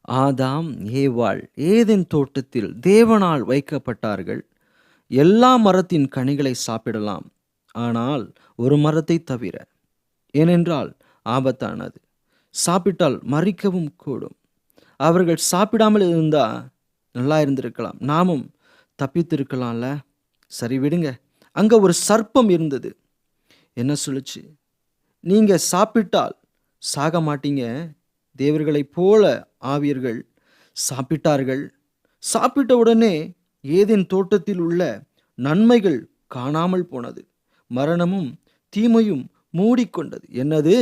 ஆதாம் ஏவாள் ஏதேன் தோட்டத்தில் தேவனால் வைக்கப்பட்டார்கள். எல்லா மரத்தின் கனிகளை சாப்பிடலாம், ஆனால் ஒரு மரத்தை தவிர, ஏனென்றால் ஆபத்தானது, சாப்பிட்டால் மரிக்கவும் கூடும். அவர்கள் சாப்பிடாமல் இருந்தா நல்லா இருந்திருக்கலாம், நாமும் தப்பித்திருக்கலாம்ல. சரி விடுங்க. அங்க ஒரு சர்ப்பம் இருந்தது. என்ன சொல்லுச்சு? நீங்க சாப்பிட்டால் சாக மாட்டீங்க, தேவர்களைப் போல ஆவீர்கள். சாப்பிட்டார்கள். சாப்பிட்ட உடனே ஏதேன் தோட்டத்தில் உள்ள நன்மைகள் காணாமல் போனது, மரணமும் தீமையும் மூடிக்கொண்டது. என்னது?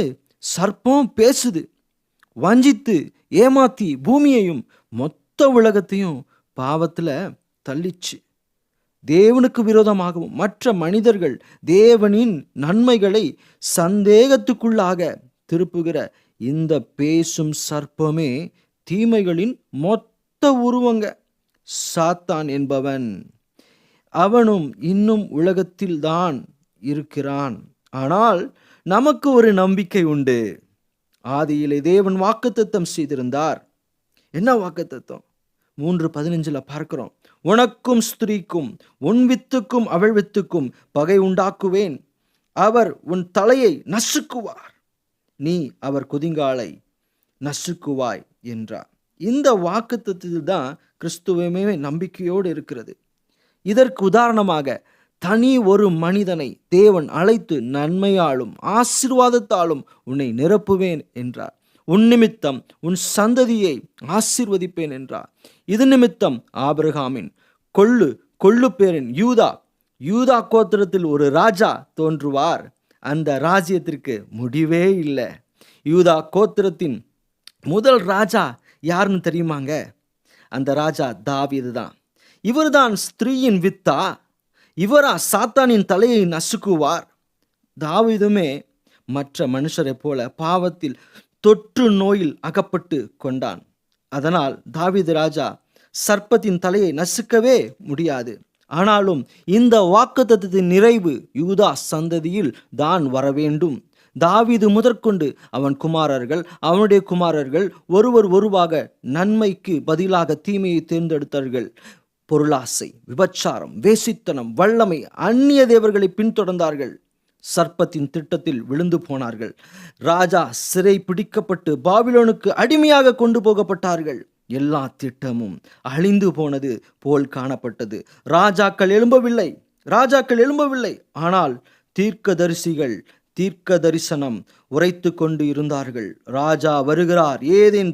சர்ப்பம் பேசுது, வஞ்சித்து ஏமாத்தி பூமியையும் மொத்த உலகத்தையும் பாவத்துல தள்ளிச்சு. தேவனுக்கு விரோதமாகவும் மற்ற மனிதர்கள் தேவனின் நன்மைகளை சந்தேகத்துக்குள்ளாக திருப்புகிற இந்த பேசும் சர்ப்பமே தீமைகளின் மொத்த உருவங்க. சாத்தான் என்பவன், அவனும் இன்னும் உலகத்தில்தான் இருக்கிறான். ஆனால் நமக்கு ஒரு நம்பிக்கை உண்டு. ஆதியிலே தேவன் வாக்குத்தத்தம் செய்திருந்தார். என்ன வாக்குத்தத்தம்? 3:15 பார்க்கிறோம். உனக்கும் ஸ்திரீக்கும் உன் வித்துக்கும் அவள் வித்துக்கும் பகை உண்டாக்குவேன், அவர் உன் தலையை நசுக்குவார், நீ அவர் குதிங்காலை நசுக்குவாய் என்றார். இந்த வாக்குத்தத்தத்தில் தான் கிறிஸ்துவமே நம்பிக்கையோடு இருக்கிறது. இதற்கு உதாரணமாக தனி ஒரு மனிதனை தேவன் அழைத்து நன்மையாலும் ஆசீர்வாதத்தாலும் உன்னை நிரப்புவேன் என்றார். உன் நிமித்தம் உன் சந்ததியை ஆசீர்வதிப்பேன் என்றார். இது நிமித்தம் ஆபிரகாமின் கொள்ளு பேரின் யூதா கோத்திரத்தில் ஒரு ராஜா தோன்றுவார். அந்த ராஜ்யத்திற்கு முடிவே இல்லை. யூதா கோத்திரத்தின் முதல் ராஜா யாருன்னு தெரியுமாங்க? அந்த ராஜா தாவீது தான். இவர்தான் ஸ்திரீயின் வித்தா? இவரா சாத்தானின் தலையை நசுக்குவார்? தாவீதுமே மற்ற மனுஷரை போல பாவத்தில் தொற்று நோயில் அகப்பட்டு கொண்டான். அதனால் தாவீது ராஜா சர்ப்பத்தின் தலையை நசுக்கவே முடியாது. ஆனாலும் இந்த வாக்குத்தத்தத்தின் நிறைவு யூதா சந்ததியில் தான் வரவேண்டும். தாவீது முதற்கொண்டு அவன் குமாரர்கள், அவனுடைய குமாரர்கள் ஒருவாக நன்மைக்கு பதிலாக தீமையை தேர்ந்தெடுத்தார்கள். பொருளாசை, விபச்சாரம், வேசித்தனம், வல்லமை, அந்நிய தேவர்களை பின்தொடர்ந்தார்கள். சர்ப்பத்தின் திட்டத்தில் விழுந்து போனார்கள். ராஜா சிறை பிடிக்கப்பட்டு பாபிலோனுக்கு அடிமையாக கொண்டு போகப்பட்டார்கள். எல்லா திட்டமும் அழிந்து போனது போல் காணப்பட்டது. ராஜாக்கள் எழும்பவில்லை. ஆனால் தீர்க்க தரிசனம் உரைத்து கொண்டு இருந்தார்கள். ராஜா வருகிறார், ஏதேன்